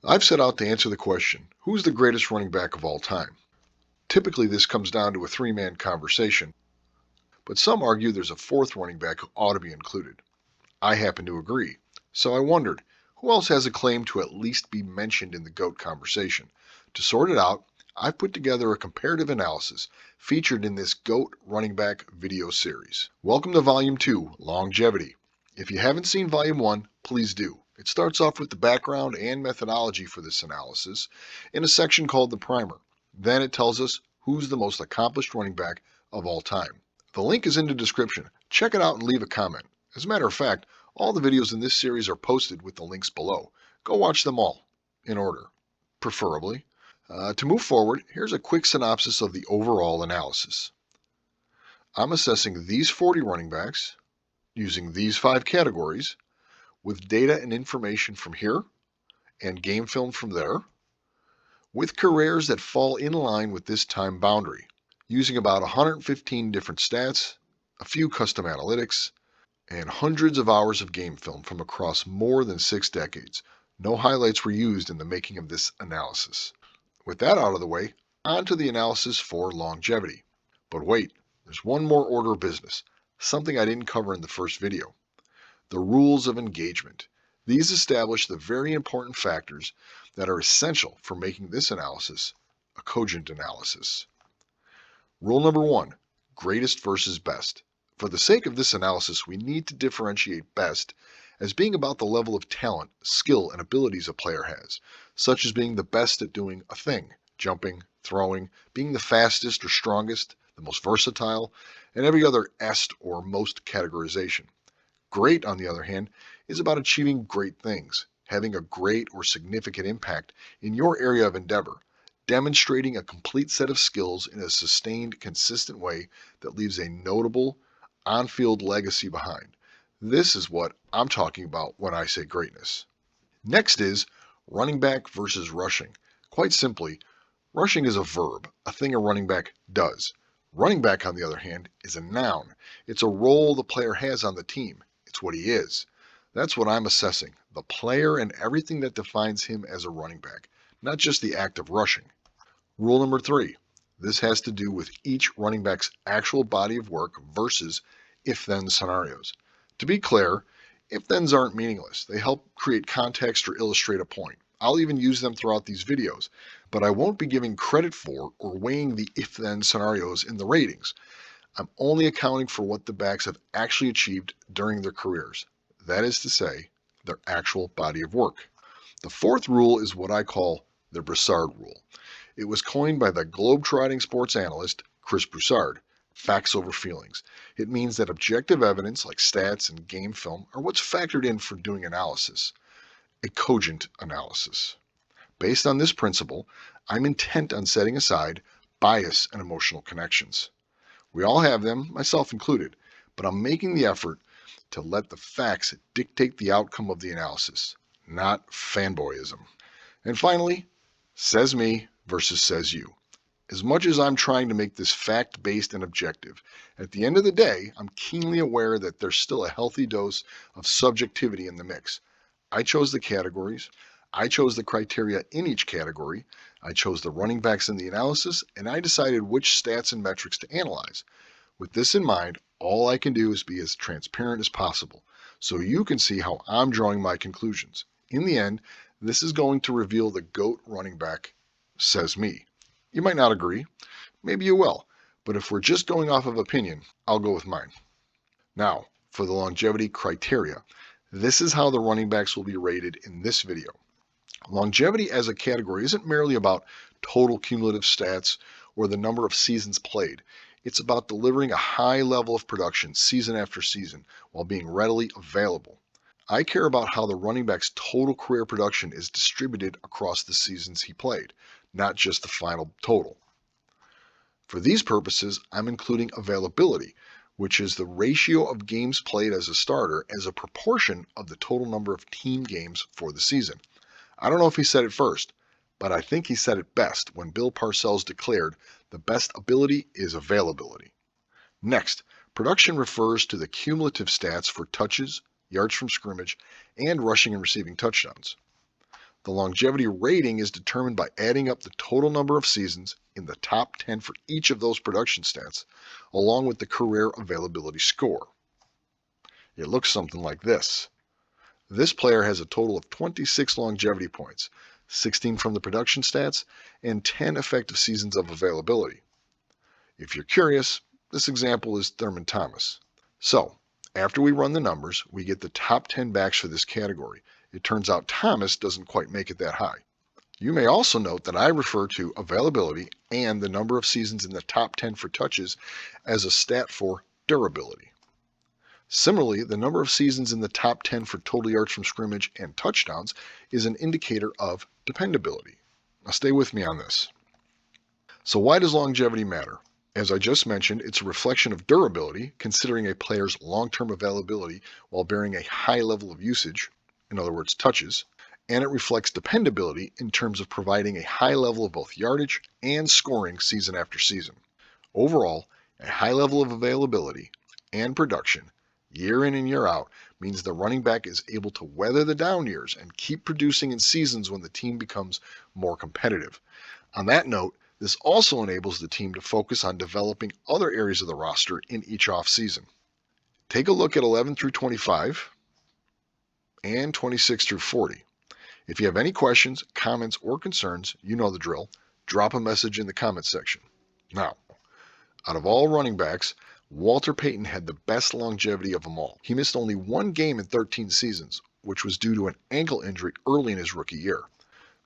I've set out to answer the question, who's the greatest running back of all time? Typically, this comes down to a three-man conversation, but some argue there's a fourth running back who ought to be included. I happen to agree. So I wondered, who else has a claim to at least be mentioned in the GOAT conversation? To sort it out, I've put together a comparative analysis featured in this GOAT running back video series. Welcome to Volume 2, Longevity. If you haven't seen Volume 1, please do. It starts off with the background and methodology for this analysis in a section called the Primer. Then it tells us who's the most accomplished running back of all time. The link is in the description. Check it out and leave a comment. As a matter of fact, all the videos in this series are posted with the links below. Go watch them all, in order, preferably. To move forward, here's a quick synopsis of the overall analysis. I'm assessing these 40 running backs using these 5 categories with data and information from here and game film from there, with careers that fall in line with this time boundary, using about 115 different stats, a few custom analytics, and hundreds of hours of game film from across more than 6 decades. No highlights were used in the making of this analysis. With that out of the way, on to the analysis for longevity. But wait, there's one more order of business, something I didn't cover in the first video. The rules of engagement. These establish the very important factors that are essential for making this analysis a cogent analysis. Rule number 1, greatest versus best. For the sake of this analysis, we need to differentiate best as being about the level of talent, skill, and abilities a player has, such as being the best at doing a thing, jumping, throwing, being the fastest or strongest, the most versatile, and every other est or most categorization. Great, on the other hand, is about achieving great things, having a great or significant impact in your area of endeavor, demonstrating a complete set of skills in a sustained, consistent way that leaves a notable on-field legacy behind. This is what I'm talking about when I say greatness. Next is running back versus rushing. Quite simply, rushing is a verb, a thing a running back does. Running back, on the other hand, is a noun. It's a role the player has on the team. It's what he is. That's what I'm assessing, the player and everything that defines him as a running back, not just the act of rushing. Rule number 3. This has to do with each running back's actual body of work versus if-then scenarios. To be clear, if-thens aren't meaningless. They help create context or illustrate a point. I'll even use them throughout these videos, but I won't be giving credit for or weighing the if-then scenarios in the ratings. I'm only accounting for what the backs have actually achieved during their careers. That is to say, their actual body of work. The fourth rule is what I call the Broussard rule. It was coined by the globe-trotting sports analyst Chris Broussard. Facts over feelings. It means that objective evidence like stats and game film are what's factored in for doing analysis, a cogent analysis. Based on this principle, I'm intent on setting aside bias and emotional connections. We all have them, myself included, but I'm making the effort to let the facts dictate the outcome of the analysis, not fanboyism. And finally, says me versus says you. As much as I'm trying to make this fact-based and objective, at the end of the day, I'm keenly aware that there's still a healthy dose of subjectivity in the mix. I chose the categories, I chose the criteria in each category, I chose the running backs in the analysis, and I decided which stats and metrics to analyze. With this in mind, all I can do is be as transparent as possible, so you can see how I'm drawing my conclusions. In the end, this is going to reveal the GOAT running back, says me. You might not agree, maybe you will, but if we're just going off of opinion, I'll go with mine. Now, for the longevity criteria. This is how the running backs will be rated in this video. Longevity as a category isn't merely about total cumulative stats or the number of seasons played. It's about delivering a high level of production season after season while being readily available. I care about how the running back's total career production is distributed across the seasons he played, not just the final total. For these purposes, I'm including availability, which is the ratio of games played as a starter as a proportion of the total number of team games for the season. I don't know if he said it first, but I think he said it best when Bill Parcells declared the best ability is availability. Next, production refers to the cumulative stats for touches, yards from scrimmage, and rushing and receiving touchdowns. The longevity rating is determined by adding up the total number of seasons in the top 10 for each of those production stats, along with the career availability score. It looks something like this. This player has a total of 26 longevity points, 16 from the production stats, and 10 effective seasons of availability. If you're curious, this example is Thurman Thomas. So, after we run the numbers, we get the top 10 backs for this category. It turns out Thomas doesn't quite make it that high. You may also note that I refer to availability and the number of seasons in the top 10 for touches as a stat for durability. Similarly, the number of seasons in the top 10 for total yards from scrimmage and touchdowns is an indicator of dependability. Now stay with me on this. So why does longevity matter? As I just mentioned, it's a reflection of durability, considering a player's long-term availability while bearing a high level of usage, in other words, touches, and it reflects dependability in terms of providing a high level of both yardage and scoring season after season. Overall, a high level of availability and production, year in and year out, means the running back is able to weather the down years and keep producing in seasons when the team becomes more competitive. On that note, this also enables the team to focus on developing other areas of the roster in each offseason. Take a look at 11 through 25 and 26 through 40. If you have any questions, comments, or concerns, you know the drill. Drop a message in the comment section. Now, out of all running backs, Walter Payton had the best longevity of them all. He missed only one game in 13 seasons, which was due to an ankle injury early in his rookie year.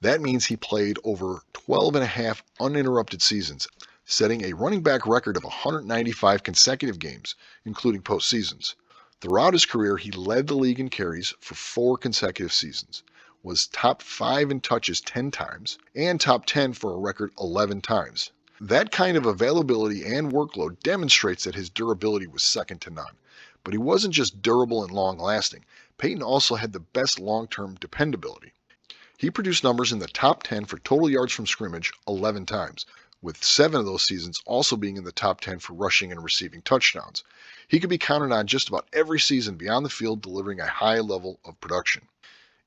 That means he played over 12 and a half uninterrupted seasons, setting a running back record of 195 consecutive games, including postseasons. Throughout his career, he led the league in carries for 4 consecutive seasons, was top 5 in touches 10 times, and top 10 for a record 11 times. That kind of availability and workload demonstrates that his durability was second to none. But he wasn't just durable and long-lasting. Payton also had the best long-term dependability. He produced numbers in the top 10 for total yards from scrimmage 11 times, with 7 of those seasons also being in the top 10 for rushing and receiving touchdowns. He could be counted on just about every season beyond the field, delivering a high level of production.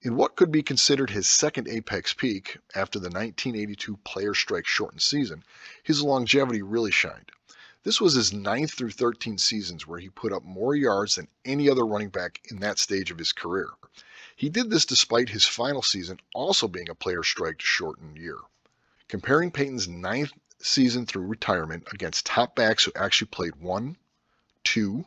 In what could be considered his second apex peak, after the 1982 player strike shortened season, his longevity really shined. This was his 9th through 13th seasons where he put up more yards than any other running back in that stage of his career. He did this despite his final season also being a player strike shortened year. Comparing Payton's 9th season through retirement against top backs who actually played 1, 2,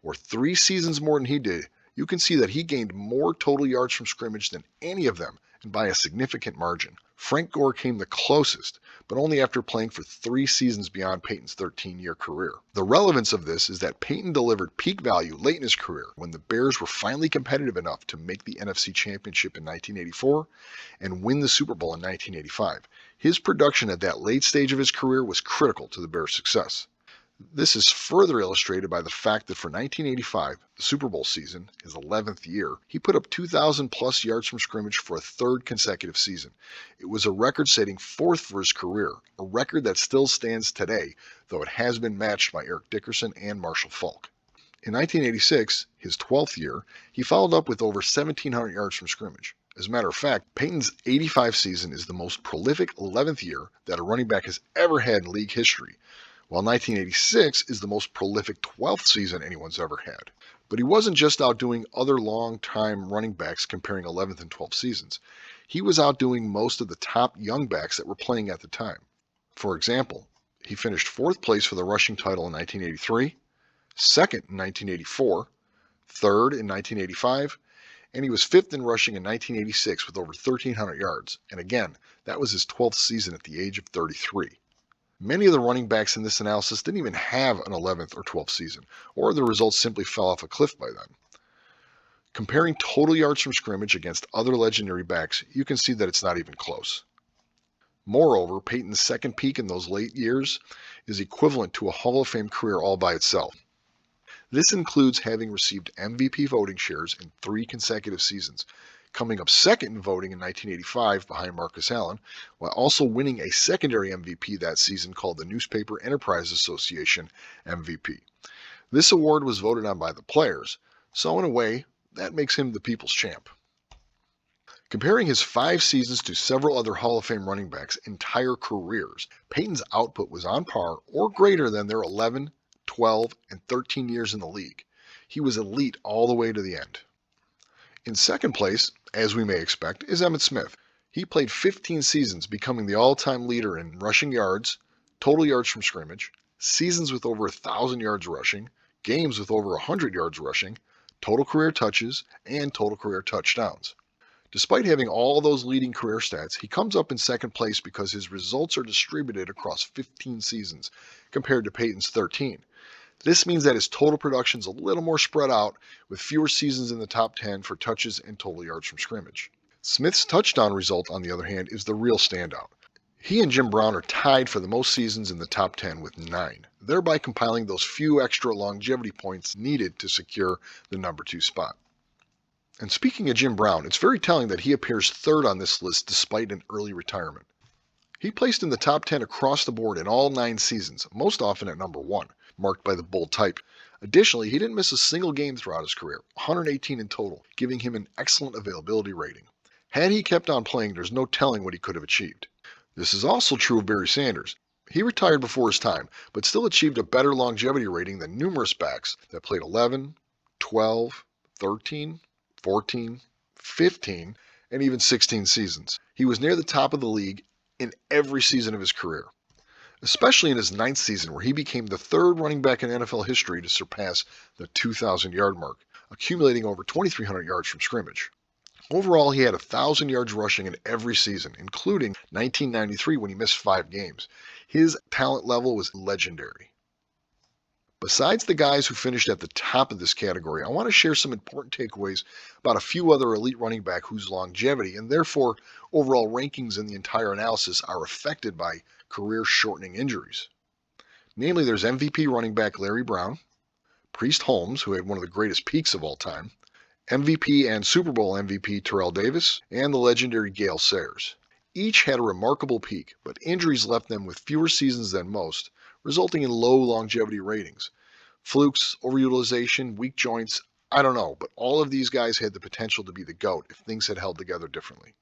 or 3 seasons more than he did, you can see that he gained more total yards from scrimmage than any of them, and by a significant margin. Frank Gore came the closest, but only after playing for 3 seasons beyond Payton's 13-year career. The relevance of this is that Payton delivered peak value late in his career when the Bears were finally competitive enough to make the NFC Championship in 1984 and win the Super Bowl in 1985. His production at that late stage of his career was critical to the Bears' success. This is further illustrated by the fact that for 1985, the Super Bowl season, his 11th year, he put up 2,000 plus yards from scrimmage for a 3rd consecutive season. It was a record-setting 4th for his career, a record that still stands today, though it has been matched by Eric Dickerson and Marshall Faulk. In 1986, his 12th year, he followed up with over 1,700 yards from scrimmage. As a matter of fact, Payton's 85 season is the most prolific 11th year that a running back has ever had in league history, while 1986 is the most prolific 12th season anyone's ever had. But he wasn't just outdoing other long-time running backs comparing 11th and 12th seasons. He was outdoing most of the top young backs that were playing at the time. For example, he finished 4th place for the rushing title in 1983, 2nd in 1984, 3rd in 1985, and he was 5th in rushing in 1986 with over 1,300 yards. And again, that was his 12th season at the age of 33. Many of the running backs in this analysis didn't even have an 11th or 12th season, or the results simply fell off a cliff by then. Comparing total yards from scrimmage against other legendary backs, you can see that it's not even close. Moreover, Payton's second peak in those late years is equivalent to a Hall of Fame career all by itself. This includes having received MVP voting shares in 3 consecutive seasons, coming up second in voting in 1985 behind Marcus Allen, while also winning a secondary MVP that season called the Newspaper Enterprise Association MVP. This award was voted on by the players, so in a way, that makes him the people's champ. Comparing his 5 seasons to several other Hall of Fame running backs' entire careers, Payton's output was on par or greater than their 11, 12, and 13 years in the league. He was elite all the way to the end. In second place, as we may expect, is Emmitt Smith. He played 15 seasons, becoming the all-time leader in rushing yards, total yards from scrimmage, seasons with over 1,000 yards rushing, games with over 100 yards rushing, total career touches, and total career touchdowns. Despite having all those leading career stats, he comes up in second place because his results are distributed across 15 seasons compared to Payton's 13. This means that his total production is a little more spread out, with fewer seasons in the top 10 for touches and total yards from scrimmage. Smith's touchdown result, on the other hand, is the real standout. He and Jim Brown are tied for the most seasons in the top 10 with 9, thereby compiling those few extra longevity points needed to secure the number 2 spot. And speaking of Jim Brown, it's very telling that he appears third on this list despite an early retirement. He placed in the top 10 across the board in all 9 seasons, most often at number 1, marked by the bold type. Additionally, he didn't miss a single game throughout his career, 118 in total, giving him an excellent availability rating. Had he kept on playing, there's no telling what he could have achieved. This is also true of Barry Sanders. He retired before his time, but still achieved a better longevity rating than numerous backs that played 11, 12, 13, 14, 15, and even 16 seasons. He was near the top of the league in every season of his career, especially in his 9th season, where he became the 3rd running back in NFL history to surpass the 2,000-yard mark, accumulating over 2,300 yards from scrimmage. Overall, he had 1,000 yards rushing in every season, including 1993 when he missed 5 games. His talent level was legendary. Besides the guys who finished at the top of this category, I want to share some important takeaways about a few other elite running back whose longevity and therefore overall rankings in the entire analysis are affected by career-shortening injuries. Namely, there's MVP running back Larry Brown, Priest Holmes, who had one of the greatest peaks of all time, MVP and Super Bowl MVP Terrell Davis, and the legendary Gale Sayers. Each had a remarkable peak, but injuries left them with fewer seasons than most, resulting in low longevity ratings. Flukes, overutilization, weak joints, I don't know, but all of these guys had the potential to be the GOAT if things had held together differently.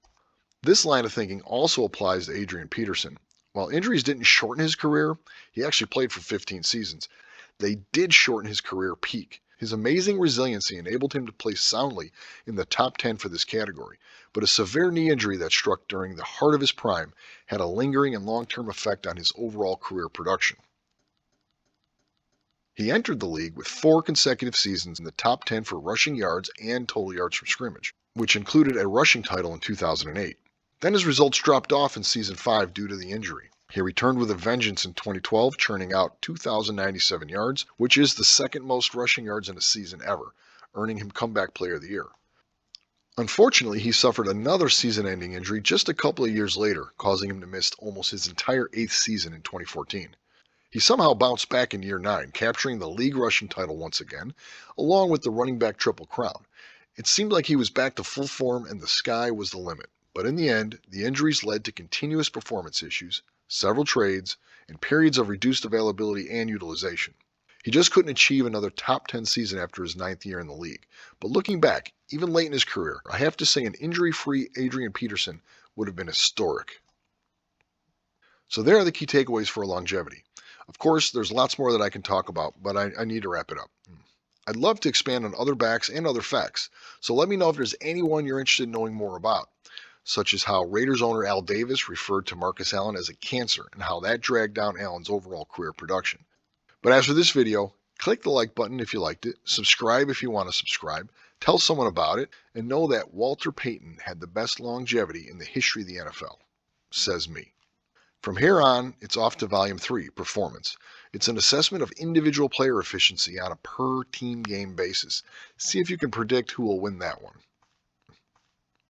This line of thinking also applies to Adrian Peterson. While injuries didn't shorten his career, he actually played for 15 seasons. They did shorten his career peak. His amazing resiliency enabled him to place soundly in the top 10 for this category, but a severe knee injury that struck during the heart of his prime had a lingering and long-term effect on his overall career production. He entered the league with 4 consecutive seasons in the top 10 for rushing yards and total yards from scrimmage, which included a rushing title in 2008. Then his results dropped off in season 5 due to the injury. He returned with a vengeance in 2012, churning out 2,097 yards, which is the 2nd most rushing yards in a season ever, earning him Comeback Player of the Year. Unfortunately, he suffered another season-ending injury just a couple of years later, causing him to miss almost his entire 8th season in 2014. He somehow bounced back in year 9, capturing the league rushing title once again, along with the running back Triple Crown. It seemed like he was back to full form and the sky was the limit. But in the end, the injuries led to continuous performance issues, several trades, and periods of reduced availability and utilization. He just couldn't achieve another top 10 season after his 9th year in the league. But looking back, even late in his career, I have to say an injury-free Adrian Peterson would have been historic. So there are the key takeaways for longevity. Of course, there's lots more that I can talk about, but I need to wrap it up. I'd love to expand on other backs and other facts, so let me know if there's anyone you're interested in knowing more about, such as how Raiders owner Al Davis referred to Marcus Allen as a cancer and how that dragged down Allen's overall career production. But as for this video, click the like button if you liked it, subscribe if you want to subscribe, tell someone about it, and know that Walter Payton had the best longevity in the history of the NFL. Says me. From here on, it's off to Volume 3, Performance. It's an assessment of individual player efficiency on a per-team game basis. See if you can predict who will win that one.